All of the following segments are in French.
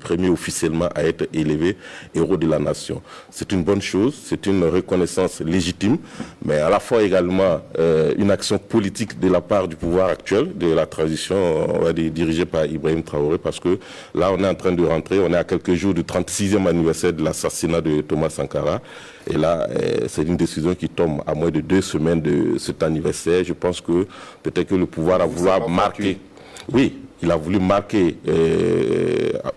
premier officiellement à être élevé héros de la nation. C'est une bonne chose, c'est une reconnaissance légitime, mais à la fois également une action politique de la part du pouvoir actuel, de la transition, on va dire, dirigée par Ibrahim Traoré, parce que là, on est en train de rentrer, on est à quelques jours du 36e anniversaire de l'assassinat de Thomas Sankara. Et là, c'est une décision qui tombe à moins de 2 semaines de cet anniversaire. Je pense que peut-être que le pouvoir a voulu marquer. Oui, il a voulu marquer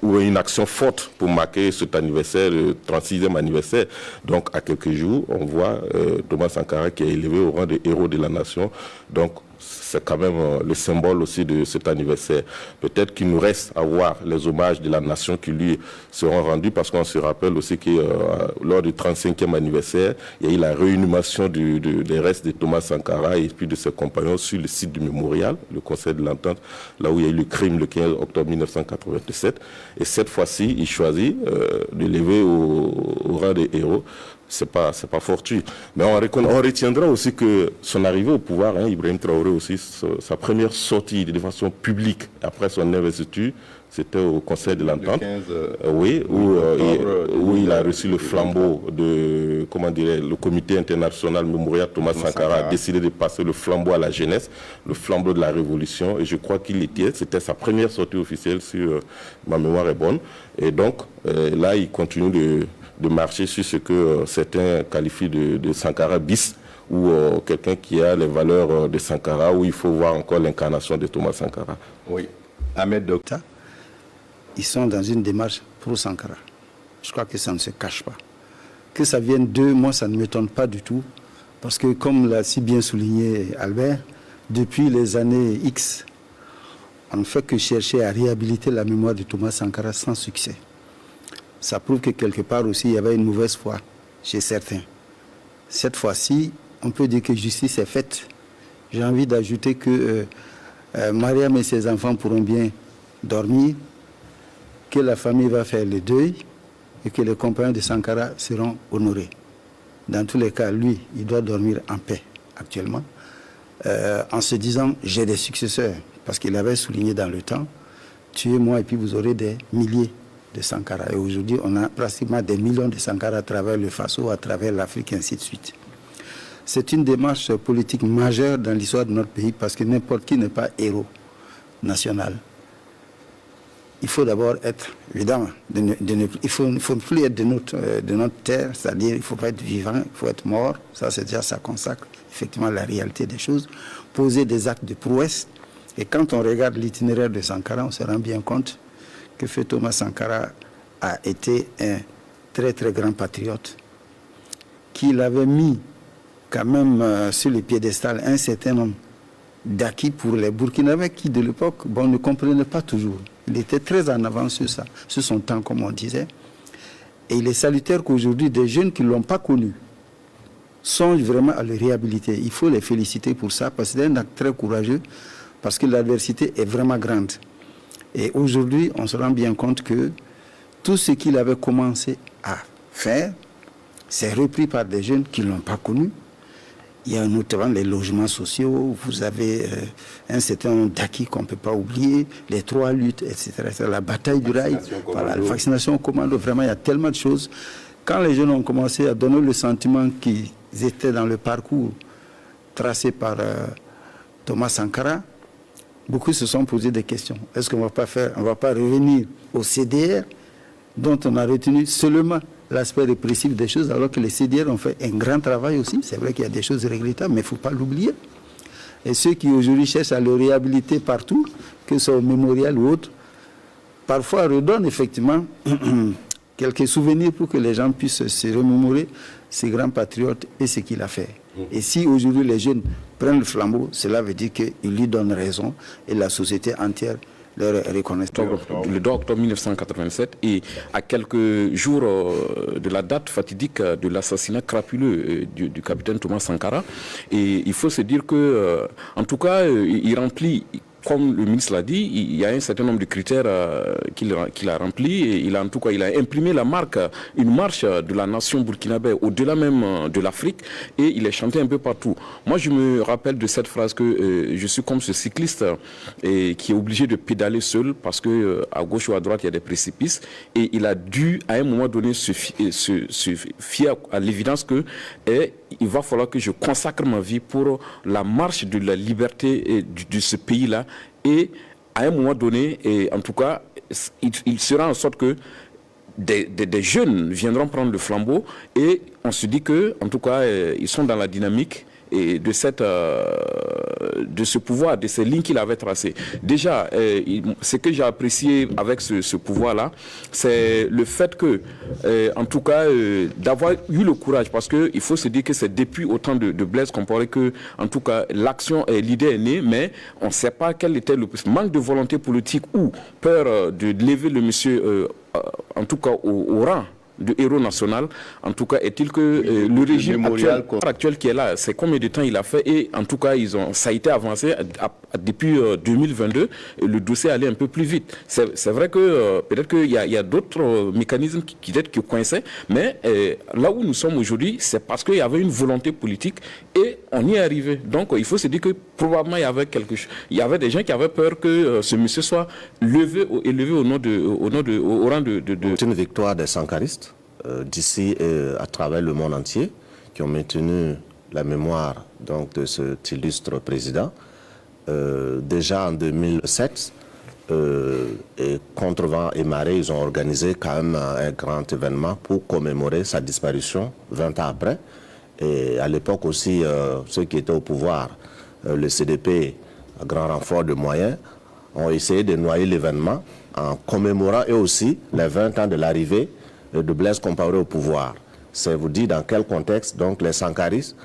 ou une action forte pour marquer cet anniversaire, le 36e anniversaire. Donc, à quelques jours, on voit Thomas Sankara qui est élevé au rang de héros de la nation. Donc, c'est quand même le symbole aussi de cet anniversaire. Peut-être qu'il nous reste à voir les hommages de la nation qui lui seront rendus, parce qu'on se rappelle aussi que lors du 35e anniversaire, il y a eu la réinhumation des restes de Thomas Sankara et puis de ses compagnons sur le site du mémorial, le Conseil de l'Entente, là où il y a eu le crime le 15 octobre 1987. Et cette fois-ci, il choisit de lever au rang des héros. C'est pas fortuit. Mais on retiendra aussi que son arrivée au pouvoir, Ibrahim Traoré aussi, sa première sortie de façon publique après son investiture, c'était au Conseil de l'Entente. Oui, où il a reçu le flambeau de, comment dirais, le comité international mémorial Thomas Sankara a décidé de passer le flambeau à la jeunesse, le flambeau de la révolution. Et je crois c'était sa première sortie officielle, si ma mémoire est bonne. Et donc, là, il continue de marcher sur ce que certains qualifient de Sankara bis, ou quelqu'un qui a les valeurs de Sankara, où il faut voir encore l'incarnation de Thomas Sankara. Oui. Ahmed Docteur. Ils sont dans une démarche pro Sankara. Je crois que ça ne se cache pas. Que ça vienne d'eux, moi, ça ne m'étonne pas du tout. Parce que, comme l'a si bien souligné Albert, depuis les années X, on ne fait que chercher à réhabiliter la mémoire de Thomas Sankara sans succès. Ça prouve que quelque part aussi, il y avait une mauvaise foi chez certains. Cette fois-ci, on peut dire que justice est faite. J'ai envie d'ajouter que Mariam et ses enfants pourront bien dormir, que la famille va faire le deuil et que les compagnons de Sankara seront honorés. Dans tous les cas, lui, il doit dormir en paix actuellement, en se disant « j'ai des successeurs », parce qu'il avait souligné dans le temps « tuez-moi et puis vous aurez des milliers de Sankara ». Et aujourd'hui, on a pratiquement des millions de Sankara à travers le Faso, à travers l'Afrique, et ainsi de suite. C'est une démarche politique majeure dans l'histoire de notre pays, parce que n'importe qui n'est pas héros national. Il faut d'abord être, évidemment, il ne faut plus être de notre terre, c'est-à-dire il ne faut pas être vivant, il faut être mort. Ça, c'est déjà, ça consacre effectivement la réalité des choses. Poser des actes de prouesse. Et quand on regarde l'itinéraire de Sankara, on se rend bien compte que Feu Thomas Sankara a été un très très grand patriote, qu'il avait mis quand même sur le piédestal un certain nombre d'acquis pour les Burkinabés qui, de l'époque, ne comprenaient pas toujours. Il était très en avance sur ça, sur son temps, comme on disait. Et il est salutaire qu'aujourd'hui, des jeunes qui ne l'ont pas connu songent vraiment à le réhabiliter. Il faut les féliciter pour ça, parce que c'est un acte très courageux, parce que l'adversité est vraiment grande. Et aujourd'hui, on se rend bien compte que tout ce qu'il avait commencé à faire, c'est repris par des jeunes qui ne l'ont pas connu. Il y a notamment les logements sociaux, vous avez un certain nombre d'acquis qu'on ne peut pas oublier, les 3 luttes, etc. La bataille du rail, voilà, la vaccination au commando, vraiment il y a tellement de choses. Quand les jeunes ont commencé à donner le sentiment qu'ils étaient dans le parcours tracé par Thomas Sankara, beaucoup se sont posé des questions. Est-ce qu'on ne va pas revenir au CDR dont on a retenu seulement l'aspect répressif des choses, alors que les CDR ont fait un grand travail aussi. C'est vrai qu'il y a des choses regrettables, mais il ne faut pas l'oublier. Et ceux qui aujourd'hui cherchent à le réhabiliter partout, que ce soit au mémorial ou autre, parfois redonnent effectivement quelques souvenirs pour que les gens puissent se remémorer ces grands patriotes et ce qu'il a fait. Et si aujourd'hui les jeunes prennent le flambeau, cela veut dire qu'ils lui donnent raison et la société entière leur reconnaît. Le 2 octobre 1987, et à quelques jours de la date fatidique de l'assassinat crapuleux du capitaine Thomas Sankara, et il faut se dire que, en tout cas, il remplit comme le ministre l'a dit, il y a un certain nombre de critères qu'il a remplis et il a imprimé la marque, une marche de la nation burkinabé au-delà même de l'Afrique et il est chanté un peu partout. Moi, je me rappelle de cette phrase que je suis comme ce cycliste qui est obligé de pédaler seul parce que à gauche ou à droite, il y a des précipices et il a dû à un moment donné se fier à l'évidence que il va falloir que je consacre ma vie pour la marche de la liberté de ce pays-là. Et à un moment donné, et en tout cas, il sera en sorte que des jeunes viendront prendre le flambeau et on se dit que, en tout cas, ils sont dans la dynamique et de ce pouvoir, de ces lignes qu'il avait tracées. Déjà, ce que j'ai apprécié avec ce pouvoir-là, c'est le fait que, en tout cas, d'avoir eu le courage, parce qu'il faut se dire que c'est depuis autant de Blaise Compaoré que, en tout cas, l'idée est née, mais on ne sait pas quel était le manque de volonté politique ou peur de lever le monsieur, en tout cas, au rang de héros national. En tout cas, est-il que le régime actuel qui est là, c'est combien de temps il a fait et en tout cas, ça a été avancé depuis 2022. Le dossier allait un peu plus vite. C'est vrai que peut-être qu'il y a d'autres mécanismes qui coinçaient, mais là où nous sommes aujourd'hui, c'est parce qu'il y avait une volonté politique et on y est arrivé. Donc, il faut se dire que probablement il y avait quelque chose. Il y avait des gens qui avaient peur que ce monsieur soit élevé au rang de... C'est une victoire des sankaristes d'ici à travers le monde entier qui ont maintenu la mémoire donc, de cet illustre président. Déjà en 2007, et contre vent et marée, ils ont organisé quand même un grand événement pour commémorer sa disparition 20 ans après. Et à l'époque aussi, ceux qui étaient au pouvoir, le CDP, à grand renfort de moyens, ont essayé de noyer l'événement en commémorant eux aussi les 20 ans de l'arrivée de Blaise Compaoré au pouvoir. C'est vous dire dans quel contexte donc les sankaristes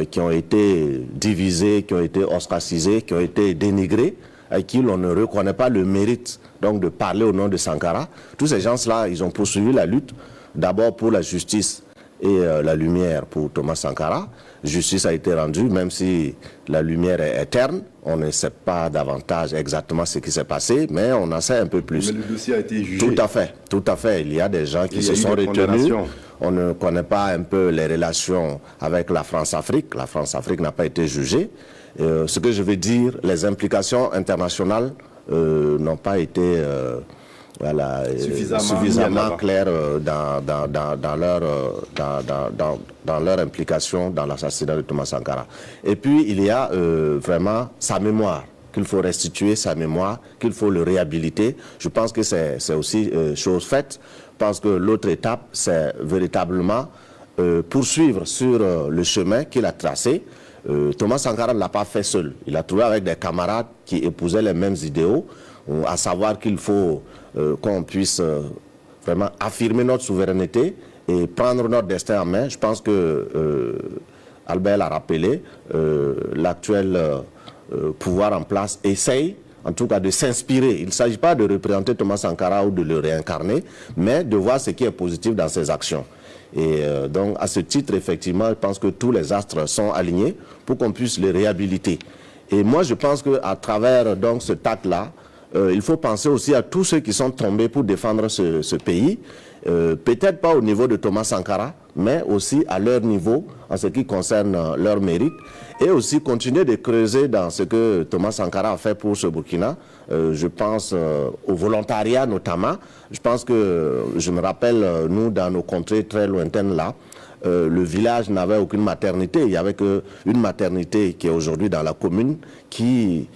qui ont été divisés, qui ont été ostracisés, qui ont été dénigrés, à qui l'on ne reconnaît pas le mérite donc de parler au nom de Sankara. Tous ces gens-là, ils ont poursuivi la lutte, d'abord pour la justice et la lumière pour Thomas Sankara. Justice a été rendue, même si la lumière est éterne. On ne sait pas davantage exactement ce qui s'est passé, mais on en sait un peu plus. Mais le dossier a été jugé. Tout à fait, tout à fait. Il y a des gens qui se sont retenus. On ne connaît pas un peu les relations avec la France-Afrique. La France-Afrique n'a pas été jugée. Ce que je veux dire, les implications internationales n'ont pas été suffisamment claires dans leur implication dans l'assassinat de Thomas Sankara. Et puis, il y a vraiment sa mémoire, qu'il faut restituer sa mémoire, qu'il faut le réhabiliter. Je pense que c'est aussi chose faite, parce que l'autre étape, c'est véritablement poursuivre sur le chemin qu'il a tracé. Thomas Sankara ne l'a pas fait seul. Il a trouvé avec des camarades qui épousaient les mêmes idéaux, à savoir qu'il faut qu'on puisse vraiment affirmer notre souveraineté et prendre notre destin en main. Je pense que Albert l'a rappelé, l'actuel pouvoir en place essaye en tout cas de s'inspirer. Il ne s'agit pas de représenter Thomas Sankara ou de le réincarner, mais de voir ce qui est positif dans ses actions. Et donc à ce titre, effectivement, je pense que tous les astres sont alignés pour qu'on puisse les réhabiliter. Et moi, je pense qu'à travers donc, cet acte-là, il faut penser aussi à tous ceux qui sont tombés pour défendre ce pays, peut-être pas au niveau de Thomas Sankara, mais aussi à leur niveau, en ce qui concerne leur mérite, et aussi continuer de creuser dans ce que Thomas Sankara a fait pour ce Burkina. Je pense au volontariat notamment. Je pense que, je me rappelle, nous, dans nos contrées très lointaines là, le village n'avait aucune maternité. Il n'y avait qu'une maternité qui est aujourd'hui dans la commune, qui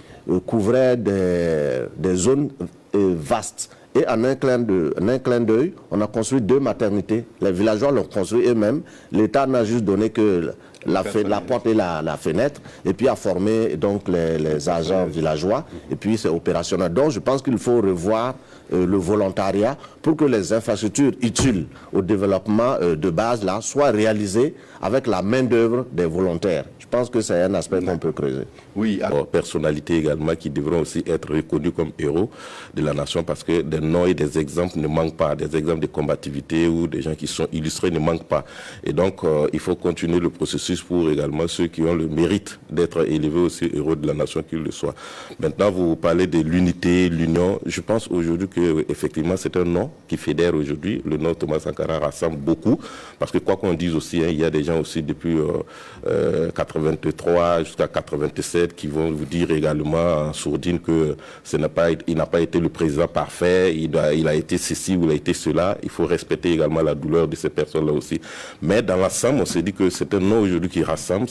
couvrait des zones vastes. Et en un clin d'œil, on a construit 2 maternités. Les villageois l'ont construit eux-mêmes. L'État n'a juste donné que la porte et la fenêtre, et puis a formé donc les agents villageois, et puis c'est opérationnel. Donc je pense qu'il faut revoir le volontariat pour que les infrastructures utiles au développement de base là soient réalisées avec la main-d'œuvre des volontaires. Je pense que c'est un aspect qu'on peut creuser. Oui, personnalités également qui devront aussi être reconnus comme héros de la nation parce que des noms et des exemples ne manquent pas, des exemples de combativité ou des gens qui sont illustrés ne manquent pas. Et donc, il faut continuer le processus pour également ceux qui ont le mérite d'être élevés aussi héros de la nation qu'ils le soient. Maintenant, vous parlez de l'unité, l'union. Je pense aujourd'hui que effectivement c'est un nom qui fédère aujourd'hui. Le nom Thomas Sankara rassemble beaucoup parce que quoi qu'on dise aussi, hein, il y a des gens aussi depuis 83 jusqu'à 87 qui vont vous dire également en sourdine que il n'a pas été le président parfait, il a été ceci ou il a été cela. Il faut respecter également la douleur de ces personnes-là aussi. Mais dans l'ensemble, on s'est dit que c'est un nom aujourd'hui qui rassemble.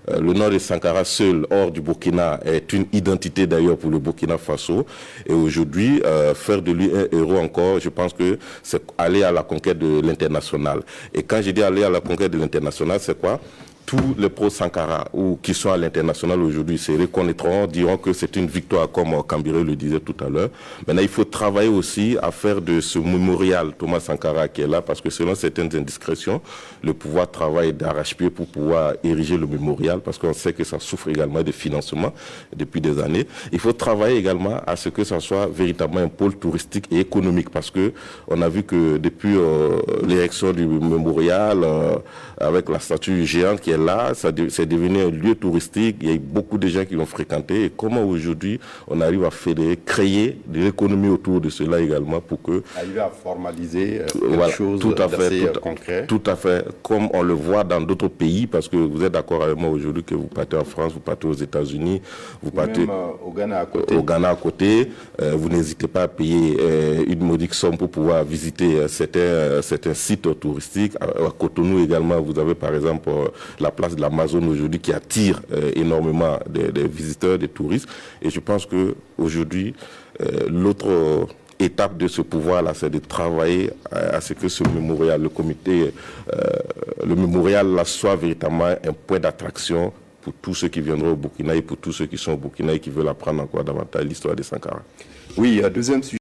Le nom de Sankara seul, hors du Burkina, est une identité d'ailleurs pour le Burkina Faso. Et aujourd'hui, faire de lui un héros encore, je pense que c'est aller à la conquête de l'international. Et quand je dis aller à la conquête de l'international, c'est quoi? Tous les pro-Sankara ou qui sont à l'international aujourd'hui se reconnaîtront, diront que c'est une victoire, comme Cambiré le disait tout à l'heure. Maintenant, il faut travailler aussi à faire de ce mémorial Thomas Sankara qui est là, parce que selon certaines indiscrétions, le pouvoir travaille d'arrache-pied pour pouvoir ériger le mémorial, parce qu'on sait que ça souffre également de financement depuis des années. Il faut travailler également à ce que ça soit véritablement un pôle touristique et économique, parce que on a vu que depuis l'érection du mémorial, avec la statue géante qui est là, c'est devenu un lieu touristique, il y a eu beaucoup de gens qui l'ont fréquenté, et comment aujourd'hui on arrive à fédérer, créer de l'économie autour de cela également pour que... Arriver à formaliser voilà, quelque chose d'assez concret. Tout à fait, comme on le voit dans d'autres pays, parce que vous êtes d'accord avec moi aujourd'hui que vous partez en France, vous partez aux États-Unis, vous partez même, au Ghana à côté. Au Ghana à côté, vous n'hésitez pas à payer une modique somme pour pouvoir visiter certains sites touristiques. À Cotonou également, vous avez par exemple la place de l'Amazon aujourd'hui qui attire énormément des visiteurs, des touristes. Et je pense qu'aujourd'hui, l'autre étape de ce pouvoir-là, c'est de travailler à ce que ce mémorial, le mémorial là, soit véritablement un point d'attraction pour tous ceux qui viendront au Burkina et pour tous ceux qui sont au Burkina et qui veulent apprendre encore davantage l'histoire de Sankara. Oui, deuxième sujet.